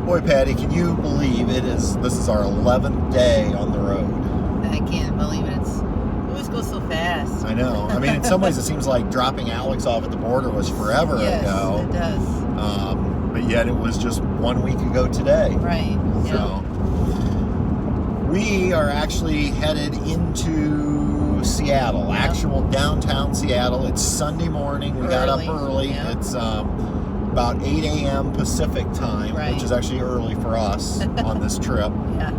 Boy, Patty, can you believe this is our 11th day on the road? I can't believe it. It always goes so fast. I know. I mean, in some ways it seems like dropping Alex off at the border was forever ago. Yes, it does. But yet it was just 1 week ago today. Right. So we are actually headed into Seattle, actual downtown Seattle. It's Sunday morning. We got up early. Yeah. It's about 8 a.m. Pacific time, which is actually early for us on this trip. Yeah.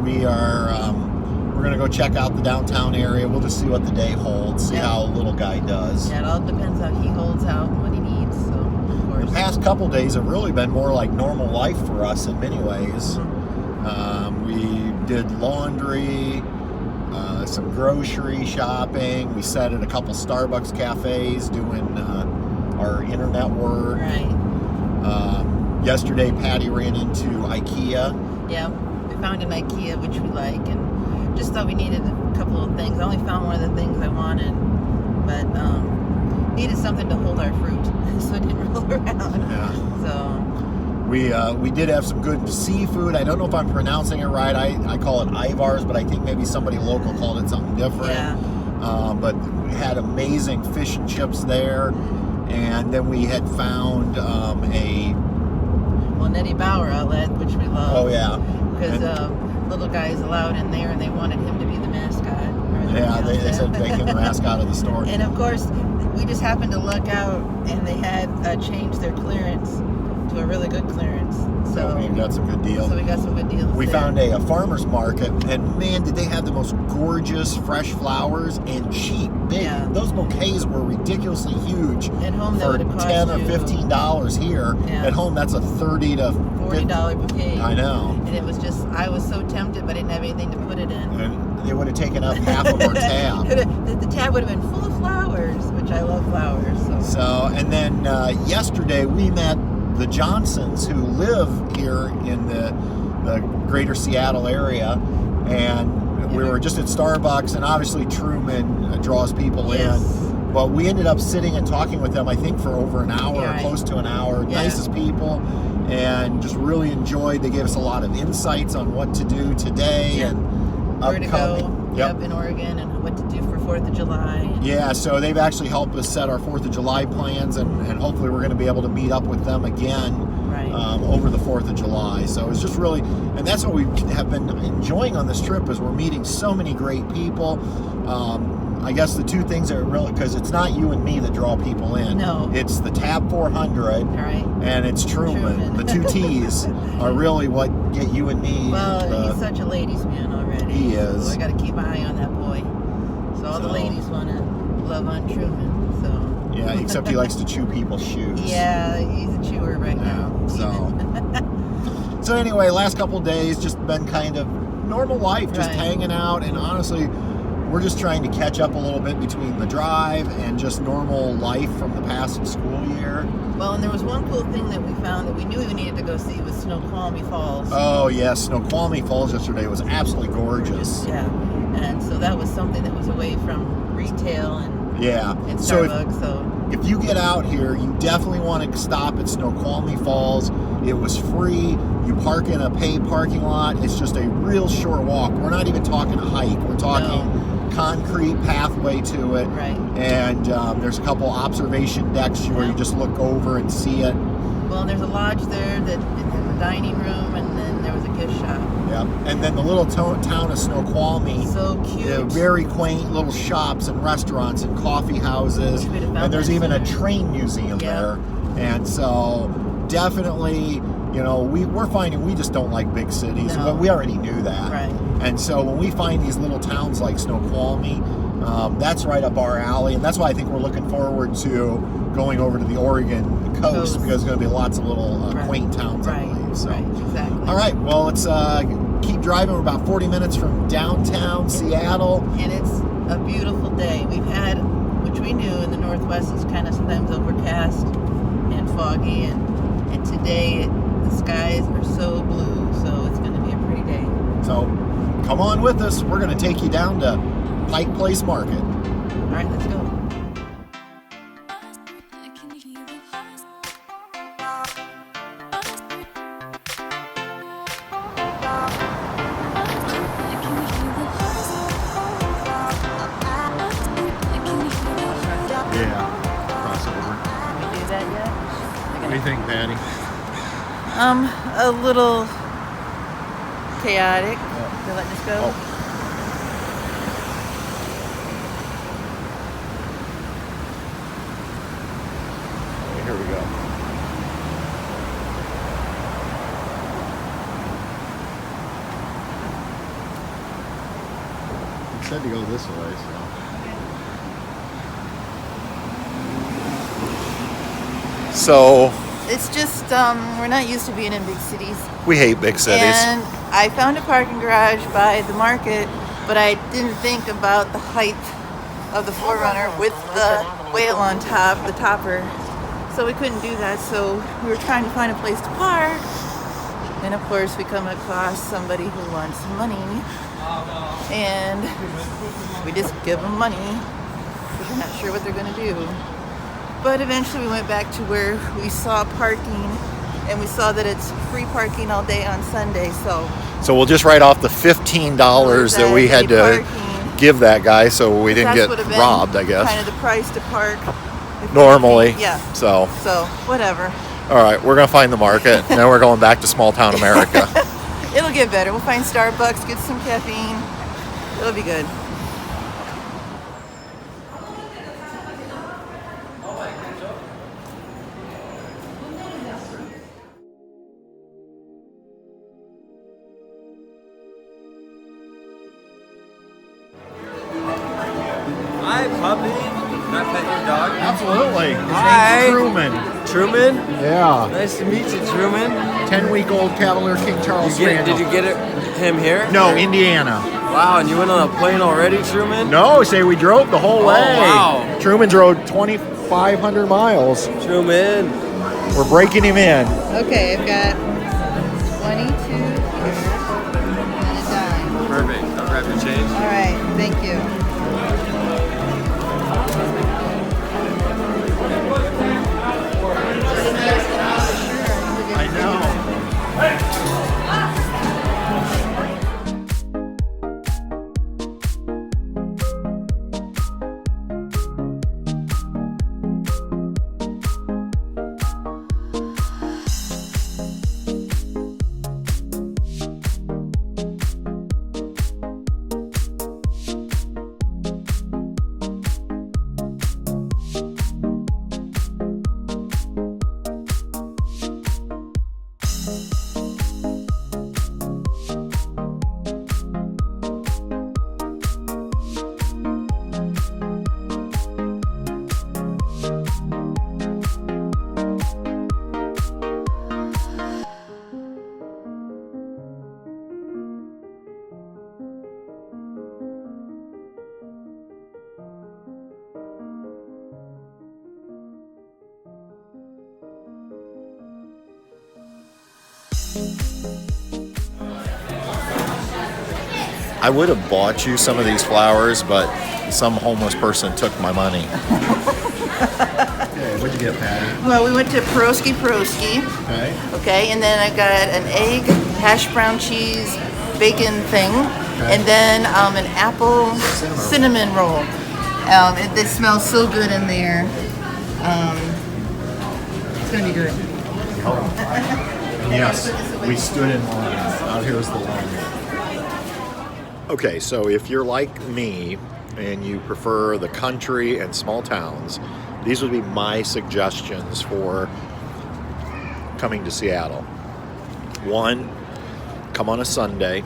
We're going to go check out the downtown area. We'll just see what the day holds, see how little guy does. Yeah, it all depends how he holds out and what he needs. So, of course. The past couple days have really been more like normal life for us in many ways. We did laundry, some grocery shopping. We sat at a couple Starbucks cafes doing our internet work. Right. Yesterday, Patty ran into IKEA. Yeah, we found an IKEA, which we like, and just thought we needed a couple of things. I only found one of the things I wanted, but needed something to hold our fruit, so it didn't roll around. Yeah. So we did have some good seafood. I don't know if I'm pronouncing it right. I call it Ivar's, but I think maybe somebody local called it something different. Yeah. But we had amazing fish and chips there, and then we had found Nettie Bauer outlet, which we love. Oh yeah. Because little guy's allowed in there, and they wanted him to be the mascot. Yeah, they said make him the mascot of the store. And of course, we just happened to look out, and they had changed their clearance to a really good clearance. So we got some good deals. So we got some good deals. We there. found a farmer's market, and man, did they have the most gorgeous fresh flowers and cheap, big. Yeah. Those bouquets were ridiculously huge. At home, that for would have cost $10 or you $15 here. Yeah. At home, that's a $30 to $40 bouquet. I know. And it was just, I was so tempted, but I didn't have anything to put it in. And they would have taken up half of our tab. The tab would have been full of flowers, which I love flowers. So and then yesterday we met the Johnsons, who live here in the greater Seattle area, and we were just at Starbucks, and obviously Truman draws people in. But we ended up sitting and talking with them, I think, for over an hour, or close to an hour. Yeah. Nicest people, and just really enjoyed. They gave us a lot of insights on what to do today and where to go Yep. in Oregon, and what to do for 4th of July. Yeah, so they've actually helped us set our 4th of July plans, and hopefully we're going to be able to meet up with them again over the 4th of July. So it's just really, and that's what we have been enjoying on this trip, is we're meeting so many great people. I guess the two things that are really, because it's not you and me that draw people in. No. It's the Tab 400 and it's Truman. The two T's are really what get you and me. Well, he's such a ladies' man already. He is. So I got to keep my eye on that boy. So all the ladies want to love on Truman. So. Yeah, except he likes to chew people's shoes. Yeah, he's a chewer right now. So anyway, last couple of days just been kind of normal life, just hanging out, and honestly, we're just trying to catch up a little bit between the drive and just normal life from the past school year. Well, and there was one cool thing that we found that we knew we needed to go see, was Snoqualmie Falls. Oh yes, Snoqualmie Falls yesterday was absolutely gorgeous. Yeah, and so that was something that was away from retail and Starbucks. So if you get out here, you definitely want to stop at Snoqualmie Falls. It was free. You park in a paid parking lot. It's just a real short walk. We're not even talking a hike. We're talking concrete pathway to it. Right. And there's a couple observation decks where you just look over and see it. Well, there's a lodge there that has a dining room, and then there was a gift shop. Yeah. And then the little town of Snoqualmie. So cute. Very quaint little shops and restaurants and coffee houses. And there's even a train museum there. And so definitely, you know, we're finding we just don't like big cities, but we already knew that. Right. And so when we find these little towns like Snoqualmie, that's right up our alley, and that's why I think we're looking forward to going over to the Oregon coast, because there's going to be lots of little quaint towns, I believe. So. Right, exactly. All right, well, let's keep driving. We're about 40 minutes from downtown Seattle. And it's a beautiful day. We've had, which we knew in the Northwest is kind of sometimes overcast and foggy, and today the skies are so blue, so it's going to be a pretty day. So come on with us. We're going to take you down to Pike Place Market. All right, let's go. What do you think, Patty? A little chaotic. They're letting us go. Oh. Here we go. It said to go this way, so. It's just, we're not used to being in big cities. We hate big cities. And I found a parking garage by the market, but I didn't think about the height of the 4Runner with the whale on top, the topper. So we couldn't do that, so we were trying to find a place to park. And of course we come across somebody who wants money. And we just give them money because we're not sure what they're going to do. But eventually we went back to where we saw parking, and we saw that it's free parking all day on Sunday. So we'll just write off the $15 that we had to give that guy, so we didn't get robbed, I guess. Kind of the price to park. Normally. Yeah. So whatever. All right, we're gonna find the market. Then we're going back to small town America. It'll get better. We'll find Starbucks, get some caffeine. It'll be good. Hi, puppy. Can I pet your dog? Absolutely. His Hi. name's Truman. Truman? Yeah. Nice to meet you, Truman. 10-week-old Cavalier King Charles Spaniel. Did you get him here? No, Indiana. Wow, and you went on a plane already, Truman? No, say we drove the whole way. Wow. Truman's rode 2,500 miles. Truman. We're breaking him in. Okay, I've got 22 here and a dime. Perfect. I'll grab your change. All right, thank you. I know. I would have bought you some of these flowers, but some homeless person took my money. Okay, what'd you get, Patty? Well, we went to Peroski. Okay. Okay, and then I got an egg, hash brown cheese, bacon thing, and then an apple cinnamon roll. It smells so good in there. It's gonna be good. Yes, we stood in line. Out here's the line. Okay, so if you're like me and you prefer the country and small towns, these would be my suggestions for coming to Seattle. One, come on a Sunday,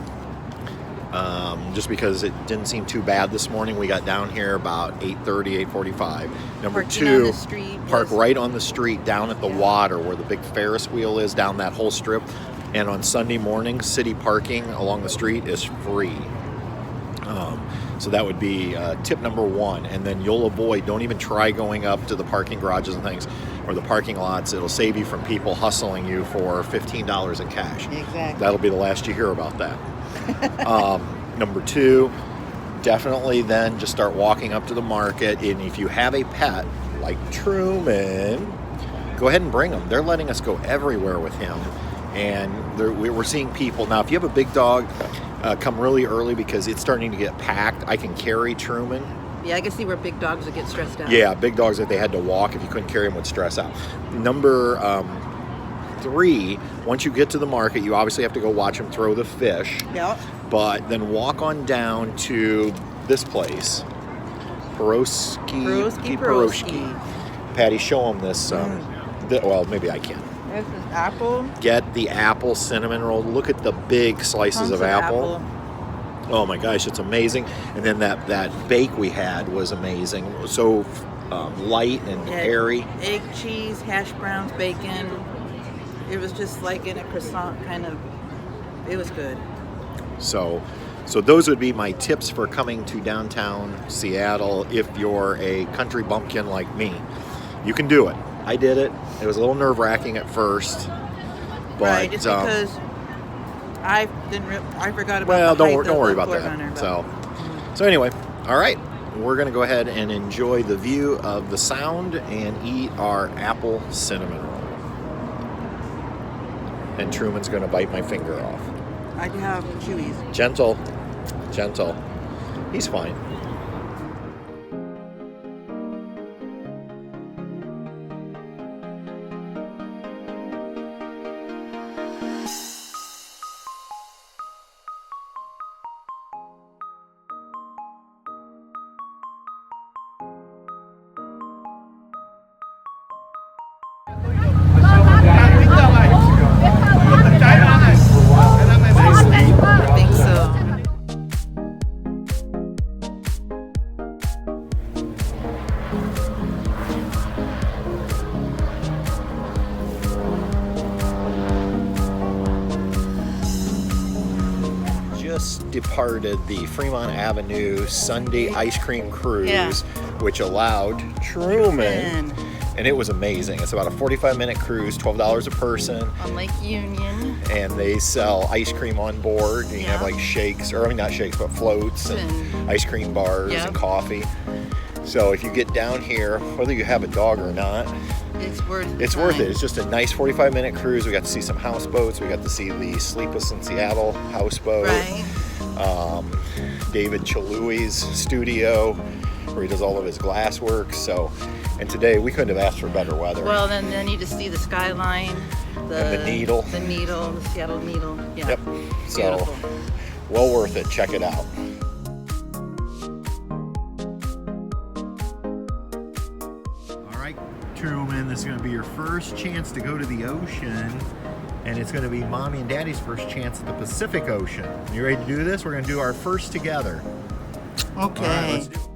just because it didn't seem too bad this morning. We got down here about 8:30, 8:45. Number Parking two, on the street park right on the street down at the water where the big Ferris wheel is, down that whole strip. And on Sunday morning, city parking along the street is free. So that would be tip number one. And then you'll avoid, don't even try going up to the parking garages and things or the parking lots. It'll save you from people hustling you for $15 in cash. Exactly. That'll be the last you hear about that. Number two, definitely then just start walking up to the market. And if you have a pet like Truman, go ahead and bring him. They're letting us go everywhere with him. And we're seeing people. Now, if you have a big dog, come really early because it's starting to get packed. I can carry Truman, Yeah, I can see where big dogs would get stressed out. Yeah, big dogs that they had to walk if you couldn't carry them would stress out. Number 3, once you get to the market, you obviously have to go watch them throw the fish. Yep. But then walk on down to this place, Pierogi. Patty, show them this. Well, maybe I can. This is apple. Get the apple cinnamon roll. Look at the big slices of apple. Oh my gosh, it's amazing. And then that bake we had was amazing. So light and airy. Egg, cheese, hash browns, bacon. It was just like in a croissant kind of. It was good. So those would be my tips for coming to downtown Seattle if you're a country bumpkin like me. You can do it. I did it. It was a little nerve-wracking at first, but right, just because I forgot about. Well, the don't worry about that. Runner, So anyway, all right, we're gonna go ahead and enjoy the view of the sound and eat our apple cinnamon roll. And Truman's gonna bite my finger off. I have chewies. Gentle. He's fine. I think so. Just departed the Fremont Avenue Sunday ice cream cruise, which allowed Truman, and it was amazing. It's about a 45-minute cruise, $12 a person. On Lake Union. And they sell ice cream on board. You have like shakes, or I mean not shakes, but floats and ice cream bars and coffee. So if you get down here, whether you have a dog or not, it's worth it. It's just a nice 45-minute cruise. We got to see some houseboats. We got to see the Sleepless in Seattle houseboat. Right. David Chaloui's studio, where he does all of his glass work. So, and today we couldn't have asked for better weather. Well, then you just see the skyline, and the Needle. The Seattle Needle. Yeah. Yep. So, well worth it. Check it out. All right, Truman, this is going to be your first chance to go to the ocean, and it's going to be Mommy and Daddy's first chance at the Pacific Ocean. You ready to do this? We're going to do our first together. Okay. All right, let's do it.